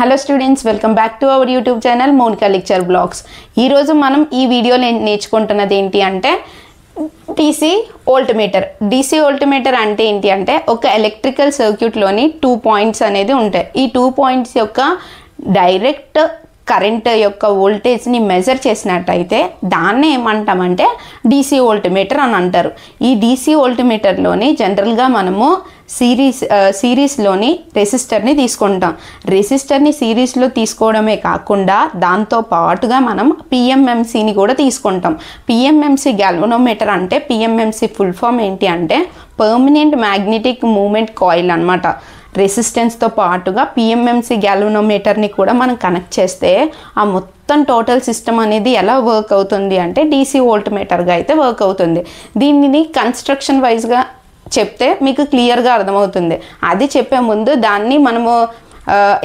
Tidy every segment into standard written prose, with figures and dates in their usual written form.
Hello students, welcome back to our YouTube channel Monika lecture blogs. ఈరోజు మనం ఈ వీడియోలో నేర్చుకుంటున్నది ఏంటి అంటే డీసీ వోల్టమీటర్. డీసీ వోల్టమీటర్ అంటే ఏంటి అంటే ఒక ఎలక్ట్రికల్ సర్క్యూట్లోని 2 పాయింట్స్ అనేది ఉంటాయి. ఈ 2 పాయింట్స్ యొక్క డైరెక్ట్ కరెంట్ యొక్క వోల్టేజ్ని మెజర్ చేసినట్టయితే దాన్ని ఏమంటామంటే డీసీ వోల్టమీటర్ అని అంటారు. ఈ డీసీ వోల్టమీటర్లోని జనరల్గా మనము సిరీస్లోని రెసిస్టర్ని తీసుకుంటాం. రెసిస్టర్ని సిరీస్లో తీసుకోవడమే కాకుండా దాంతో పాటుగా మనం పిఎంఎంసీని కూడా తీసుకుంటాం. పిఎంఎంసీ గ్యాల్వనోమీటర్ అంటే పిఎంఎంసీ ఫుల్ ఫామ్ ఏంటి అంటే పర్మనెంట్ మ్యాగ్నెటిక్ మూమెంట్ కాయిల్ అనమాట. రెసిస్టెన్స్తో పాటుగా పిఎంఎంసీ గ్యాల్వనోమీటర్ని కూడా మనం కనెక్ట్ చేస్తే ఆ మొత్తం టోటల్ సిస్టమ్ అనేది ఎలా వర్క్ అవుతుంది అంటే డీసీ వోల్టమీటర్గా అయితే వర్క్ అవుతుంది. దీనిని కన్స్ట్రక్షన్ వైజ్గా చెప్తే మీకు క్లియర్గా అర్థమవుతుంది. అది చెప్పే ముందు దాన్ని మనము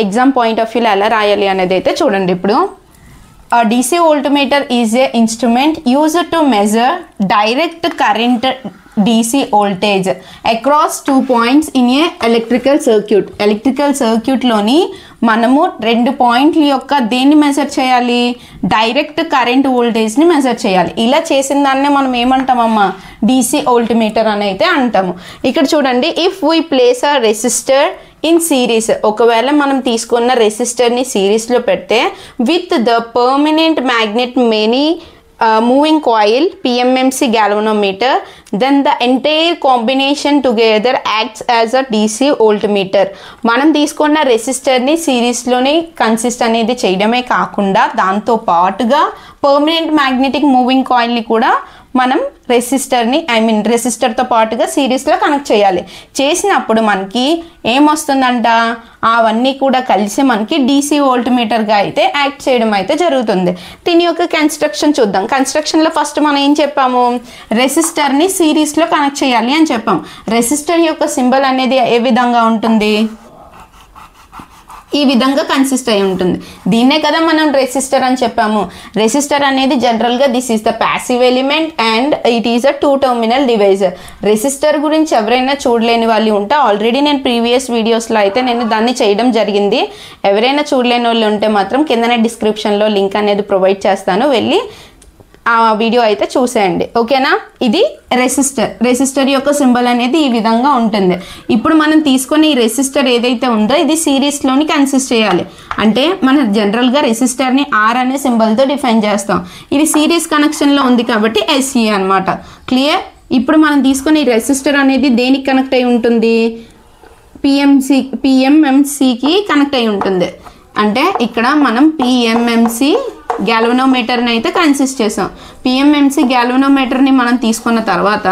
ఎగ్జామ్ పాయింట్ ఆఫ్ వ్యూలో ఎలా రాయాలి అనేది అయితే చూడండి. ఇప్పుడు DC voltmeter is a instrument used to measure direct current DC voltage across 2 points in a electrical circuit. Electrical సర్క్యూట్లోని మనము 2 పాయింట్ల యొక్క దేన్ని మెజర్ చేయాలి? డైరెక్ట్ కరెంట్ వోల్టేజ్ని మెజర్ చేయాలి. ఇలా చేసిన దాన్నే మనం ఏమంటామమ్మా? DC వోల్టమీటర్ అని అయితే అంటాము. ఇక్కడ చూడండి, if we place a resistor in series, ఒకవేళ మనం తీసుకున్న రెసిస్టర్ని సిరీస్లో పెడితే with the permanent magnet many moving coil PMMC galvanometer, then the entire combination together acts as a DC voltmeter. మనం తీసుకున్న రెసిస్టర్ని సిరీస్లోనే కన్సిస్ట్ అనేది చేయడమే కాకుండా దాంతో పాటుగా పర్మనెంట్ మ్యాగ్నెటిక్ మూవింగ్ కాయిల్ని కూడా మనం రెసిస్టర్తో పాటుగా సిరీస్లో కనెక్ట్ చేయాలి. చేసినప్పుడు మనకి ఏమొస్తుందంట? అవన్నీ కూడా కలిసి మనకి డీసీ వోల్టమీటర్గా అయితే యాక్ట్ చేయడం అయితే జరుగుతుంది. దీని యొక్క కన్స్ట్రక్షన్ చూద్దాం. కన్స్ట్రక్షన్లో ఫస్ట్ మనం ఏం చెప్పాము? రెసిస్టర్ని సిరీస్లో కనెక్ట్ చేయాలి అని చెప్పాం. రెసిస్టర్ యొక్క సింబల్ అనేది ఏ విధంగా ఉంటుంది? ఈ విధంగా కన్సిస్ట్ అయి ఉంటుంది. దీన్నే కదా మనం రెసిస్టర్ అని చెప్పాము. రెసిస్టర్ అనేది జనరల్గా this is the passive element and it is a 2 terminal device. Resistor గురించి ఎవరైనా చూడలేని వాళ్ళు ఉంటే ఆల్రెడీ నేను ప్రీవియస్ వీడియోస్లో అయితే నేను దాన్ని చేయడం జరిగింది. ఎవరైనా చూడలేని వాళ్ళు ఉంటే మాత్రం కిందనే డిస్క్రిప్షన్లో లింక్ అనేది ప్రొవైడ్ చేస్తాను, వెళ్ళి ఆ వీడియో అయితే చూసేయండి, ఓకేనా? ఇది రెసిస్టర్ యొక్క సింబల్ అనేది ఈ విధంగా ఉంటుంది. ఇప్పుడు మనం తీసుకునే ఈ రెసిస్టర్ ఏదైతే ఉందో ఇది సిరీస్లోని కన్సిస్ట్ చేయాలి. అంటే మనం జనరల్గా రెసిస్టర్ని R అనే సింబల్తో డిఫైన్ చేస్తాం. ఇది సిరీస్ కనెక్షన్లో ఉంది కాబట్టి SE అనమాట. క్లియర్? ఇప్పుడు మనం తీసుకునే ఈ రెసిస్టర్ అనేది దేనికి కనెక్ట్ అయి ఉంటుంది? పిఎంఎంసీకి కనెక్ట్ అయి ఉంటుంది. అంటే ఇక్కడ మనం పిఎంఎంసీ గ్యాల్వనోమీటర్ని అయితే కన్సిస్ట్ చేసాం. పిఎంఎంసీ గ్యాల్వనోమీటర్ని మనం తీసుకున్న తర్వాత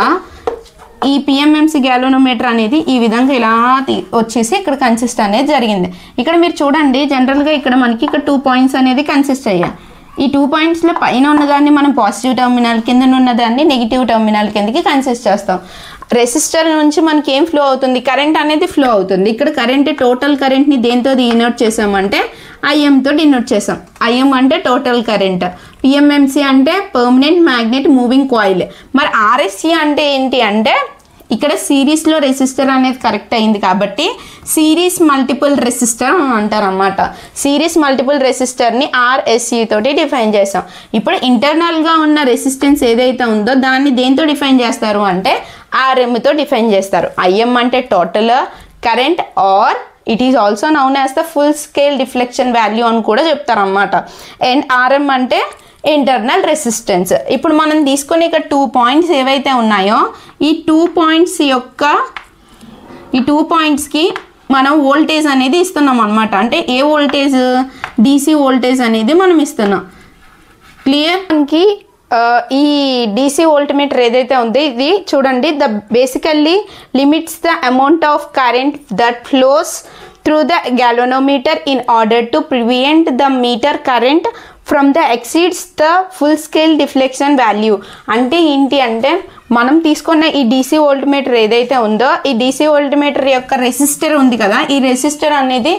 ఈ పిఎంఎంసీ గ్యాల్వనోమీటర్ అనేది ఈ విధంగా ఇలా వచ్చేసి ఇక్కడ కన్సిస్ట్ అనేది జరిగింది. ఇక్కడ మీరు చూడండి, జనరల్గా ఇక్కడ మనకి ఇక్కడ 2 పాయింట్స్ అనేది కన్సిస్ట్ అయ్యాయి. ఈ 2 పాయింట్స్లో పైన ఉన్నదాన్ని మనం పాజిటివ్ టర్మినల్, కింద ఉన్నదాన్ని నెగిటివ్ టర్మినల్ కిందకి కన్సిస్ట్ చేస్తాం. రెసిస్టర్ నుంచి మనకి ఏం ఫ్లో అవుతుంది? కరెంట్ అనేది ఫ్లో అవుతుంది. ఇక్కడ కరెంట్, టోటల్ కరెంట్ని దేంతో డినోట్ చేసామంటే ఐఎంతో డినోట్ చేసాం. ఐఎం అంటే టోటల్ కరెంట్, పిఎంఎంసీ అంటే పర్మనెంట్ మ్యాగ్నెట్ మూవింగ్ కాయిల్. మరి RSC అంటే ఏంటి అంటే ఇక్కడ సిరీస్లో రెసిస్టర్ అనేది కరెక్ట్ అయింది కాబట్టి సిరీస్ మల్టిపుల్ రెసిస్టర్ అని అంటారు అన్నమాట. సిరీస్ మల్టిపుల్ రెసిస్టర్ని RSC తోటి డిఫైన్ చేస్తాం. ఇప్పుడు ఇంటర్నల్గా ఉన్న రెసిస్టెన్స్ ఏదైతే ఉందో దాన్ని దేంతో డిఫైన్ చేస్తారు అంటే RMతో డిఫైన్ చేస్తారు. IM అంటే total current or it is also known as the full scale deflection value అని కూడా చెప్తారు అన్నమాట. అండ్ RM అంటే ఇంటర్నల్ రెసిస్టెన్స్. ఇప్పుడు మనం తీసుకునే ఇక్కడ 2 పాయింట్స్ ఏవైతే ఉన్నాయో ఈ 2 పాయింట్స్కి మనం వోల్టేజ్ అనేది ఇస్తున్నాం అనమాట. అంటే ఏ వోల్టేజ్? DC వోల్టేజ్ అనేది మనం ఇస్తున్నాం. క్లియర్? మనకి ఈ DC వోల్టమీటర్ ఏదైతే ఉందో ఇది చూడండి, the basically limits the amount of current that flows through the galvanometer in order to prevent the meter current from the exceeds the full scale deflection value. అంటే ఏంటి అంటే మనం తీసుకున్న ఈ DC వోల్టమీటర్ ఏదైతే ఉందో ఈ DC వోల్టమీటర్ యొక్క రెసిస్టర్ ఉంది కదా, ఈ రెసిస్టర్ అనేది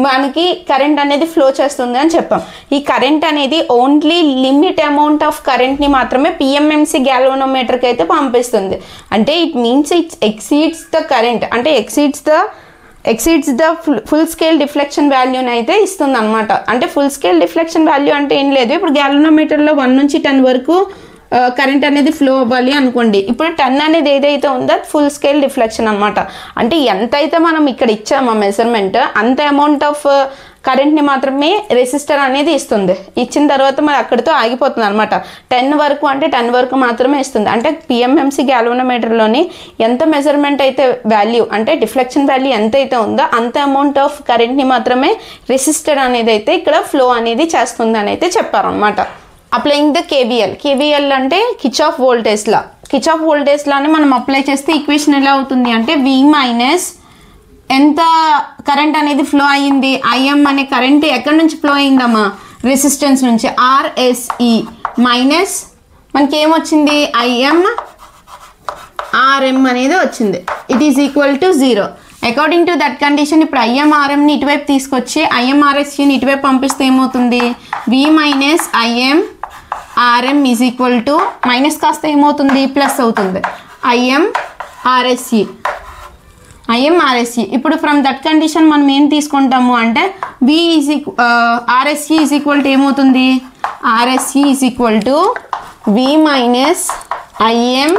మనకి కరెంట్ అనేది ఫ్లో చేస్తుంది అని చెప్పాం. ఈ కరెంట్ అనేది ఓన్లీ లిమిట్ అమౌంట్ ఆఫ్ కరెంట్ని మాత్రమే పిఎంఎంసీ గ్యాల్వనోమీటర్కి అయితే పంపిస్తుంది. అంటే it means it's exceeds the current, అంటే exceeds the exceeds the full scale deflection వాల్యూని అయితే ఇస్తుంది అనమాట. అంటే ఫుల్ స్కేల్ డిఫ్లెక్షన్ వాల్యూ అంటే ఏం లేదు, ఇప్పుడు గ్యాల్వనోమీటర్లో 1 నుంచి 10 వరకు కరెంట్ అనేది ఫ్లో అవ్వాలి అనుకోండి. ఇప్పుడు 10 అనేది ఏదైతే ఉందో ఫుల్ స్కేల్ డిఫ్లెక్షన్ అనమాట. అంటే ఎంతైతే మనం ఇక్కడ ఇచ్చామో మెజర్మెంట్ అంత అమౌంట్ ఆఫ్ కరెంట్ని మాత్రమే రెసిస్టర్ అనేది ఇస్తుంది. ఇచ్చిన తర్వాత మరి అక్కడితో ఆగిపోతుంది అనమాట. 10 వరకు అంటే 10 వరకు మాత్రమే ఇస్తుంది. అంటే పిఎంఎంసి గ్యాల్వనోమీటర్లోని ఎంత మెజర్మెంట్ అయితే వాల్యూ అంటే డిఫ్లెక్షన్ వాల్యూ ఎంతైతే ఉందో అంత అమౌంట్ ఆఫ్ కరెంట్ని మాత్రమే రెసిస్టర్ అనేది అయితే ఇక్కడ ఫ్లో అనేది చేస్తుంది అని అయితే చెప్పారనమాట. అప్లయింగ్ ద కేవీఎల్ అంటే Kirchhoff voltage law. Kirchhoff voltage లాని మనం అప్లై చేస్తే ఈక్వేషన్ ఎలా అవుతుంది అంటే V మైనస్ ఎంత కరెంట్ అనేది ఫ్లో అయ్యింది, ఐఎం అనే కరెంట్ ఎక్కడి నుంచి ఫ్లో అయిందమ్మా, రెసిస్టెన్స్ నుంచి, RSE మైనస్ మనకి ఏమొచ్చింది, ఐఎం ఆర్ఎం అనేది వచ్చింది. It is equal to 0. According to that condition ఇప్పుడు ఐఎంఆర్ఎంని ఇటువైపు తీసుకొచ్చి ఐఎంఆర్ఎస్ని ఇటువైపు పంపిస్తే ఏమవుతుంది, V minus IM RM is equal to minus కాస్త ఏమవుతుంది, ప్లస్ అవుతుంది, ఐఎంఆర్ఎస్ఈ. ఇప్పుడు ఫ్రమ్ దట్ కండిషన్ మనం ఏం తీసుకుంటాము అంటే V is RSE is equal to ఏమవుతుంది, RSE is equal to V minus IM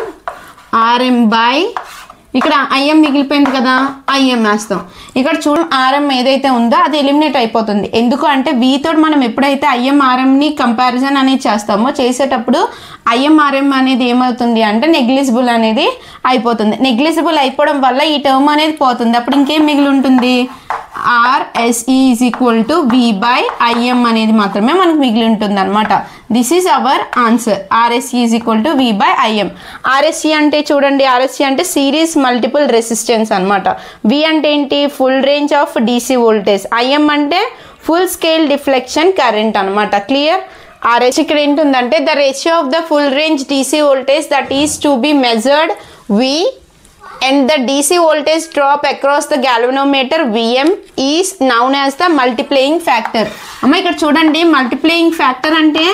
RM by, ఇక్కడ ఐఎం మిగిలిపోయింది కదా, ఐఎం వేస్తాం. ఇక్కడ చూడం ఆర్ఎం ఏదైతే ఉందో అది ఎలిమినేట్ అయిపోతుంది. ఎందుకు అంటే వీతో మనం ఎప్పుడైతే ఐఎంఆర్ఎంని కంపారిజన్ అనేది చేస్తామో చేసేటప్పుడు ఐఎంఆర్ఎం అనేది ఏమవుతుంది అంటే నెగ్లిజిబుల్ అనేది అయిపోతుంది. నెగ్లిజిబుల్ అయిపోవడం వల్ల ఈ టర్మ్ అనేది పోతుంది. అప్పుడు ఇంకేం మిగిలి ఉంటుంది, RSE is equal to V by IM అనేది మాత్రమే మనకు మిగిలి ఉంటుంది అనమాట. This is our answer. RSE is equal to V by IM. RSE అంటే చూడండి, ఆర్ఎస్ఈ అంటే సిరీస్ మల్టిపుల్ రెసిస్టెన్స్ అనమాట. V అంటే ఏంటి, full range of DC voltage. IM అంటే ఫుల్ స్కేల్ డిఫ్లెక్షన్ కరెంట్ అనమాట. క్లియర్. ఆర్ఎస్ఈ ఇక్కడ ఏంటుందంటే the ratio of the full range DC voltage that is to be measured V and the DC voltage drop across the galvanometer Vm is known as the multiplying factor. అమ్మ ఇక్కడ చూడండి, multiplying factor అంటే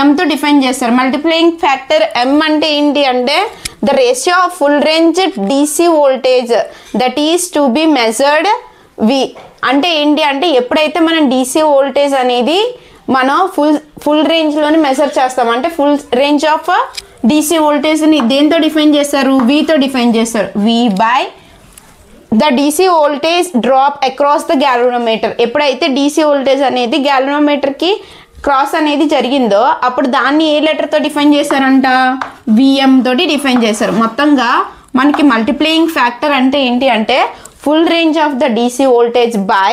M తో define చేస్తారు. Multiplying factor M అంటే ఏంటి అంటే the ratio of full range DC voltage that is to be measured V అంటే ఏంటి అంటే ఎప్పుడైతే మనం DC వోల్టేజ్ అనేది మనం ఫుల్ రేంజ్లోని మెజర్ చేస్తాం అంటే ఫుల్ రేంజ్ ఆఫ్ DC వోల్టేజ్ని దేంతో డిఫైన్ చేస్తారు, వీతో డిఫైన్ చేస్తారు. V by the DC voltage drop across the galvanometer. ఎప్పుడైతే DC వోల్టేజ్ అనేది గ్యాల్వనోమీటర్కి క్రాస్ అనేది జరిగిందో అప్పుడు దాన్ని ఏ లెటర్తో డిఫైన్ చేశారంట, VM తోటి డిఫైన్ చేశారు. మొత్తంగా మనకి మల్టిప్లయింగ్ ఫ్యాక్టర్ అంటే ఏంటి అంటే full range of the DC voltage by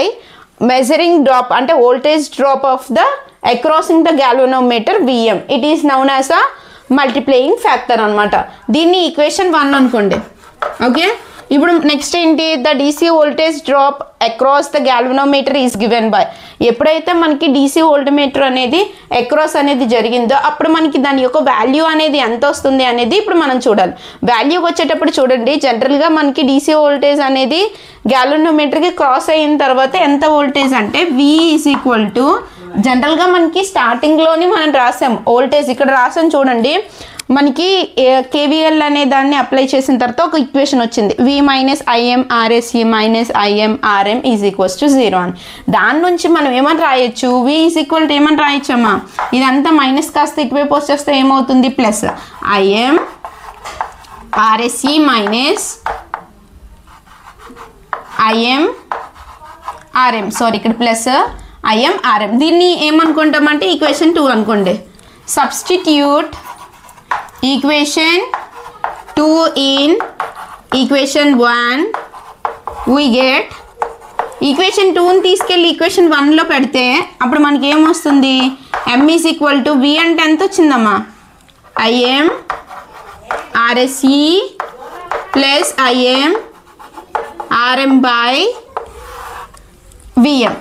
measuring drop అంటే voltage drop of the acrossing the galvanometer VM. It is known as a multiplying factor అనమాట. దీన్ని ఈక్వేషన్ 1 అనుకోండి. ఓకే, ఇప్పుడు నెక్స్ట్ ఏంటి, the DC voltage drop across the galvanometer is given by. ఎప్పుడైతే మనకి DC voltmeter అనేది across అనేది జరిగిందో అప్పుడు మనకి దాని యొక్క వాల్యూ అనేది ఎంత వస్తుంది అనేది ఇప్పుడు మనం చూడాలి. వాల్యూకి వచ్చేటప్పుడు చూడండి, జనరల్గా మనకి DC వోల్టేజ్ అనేది గ్యాల్వనోమీటర్కి క్రాస్ అయిన తర్వాత ఎంత వోల్టేజ్ అంటే V ఈజ్ ఈక్వల్ టు, జనరల్గా మనకి స్టార్టింగ్లోని మనం రాసాం వోల్టేజ్, ఇక్కడ రాసాం చూడండి, మనకి KVL అనే దాన్ని అప్లై చేసిన తర్వాత ఒక ఈక్వేషన్ వచ్చింది, V minus IM RSE minus IM RM is equals to 0 అని. దాని నుంచి మనం ఏమని రాయొచ్చు, V ఈజ్ ఈక్వల్ టు ఏమని రాయొచ్చమ్మా, ఇదంతా మైనస్ కాస్త ఇటువైపు వచ్చేస్తే ఏమవుతుంది, plus IM RSE minus IM RM, sorry ఇక్కడ ప్లస్ ఐఎం ఆర్ఎం. దీన్ని ఏమనుకుంటామంటే ఈక్వేషన్ 2 అనుకోండి. Substitute equation 2 in equation 1 we get equation 2ని తీసుకెళ్ళి ఈక్వేషన్ 1లో పెడితే అప్పుడు మనకి ఏమొస్తుంది, M is equal to V అంటే ఎంత వచ్చిందమ్మా, IM RSE plus IM RM by VM.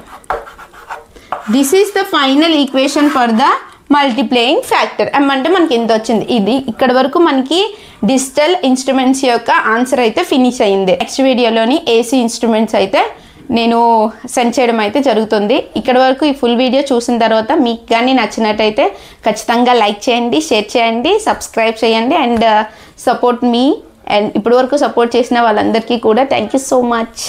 This is the final equation for the multiplying factor. M అంటే మనకి ఎంత వచ్చింది. ఇది ఇక్కడ వరకు మనకి డిజిటల్ ఇన్స్ట్రుమెంట్స్ యొక్క ఆన్సర్ అయితే ఫినిష్ అయింది. నెక్స్ట్ వీడియోలోని AC ఇన్స్ట్రుమెంట్స్ అయితే నేను సెండ్ చేయడం అయితే జరుగుతుంది. ఇక్కడ వరకు ఈ ఫుల్ వీడియో చూసిన తర్వాత మీకు కానీ నచ్చినట్టయితే ఖచ్చితంగా లైక్ చేయండి, షేర్ చేయండి, సబ్స్క్రైబ్ చేయండి అండ్ సపోర్ట్ మీ. అండ్ ఇప్పటి వరకు సపోర్ట్ చేసిన వాళ్ళందరికీ కూడా థ్యాంక్ యూ సో మచ్.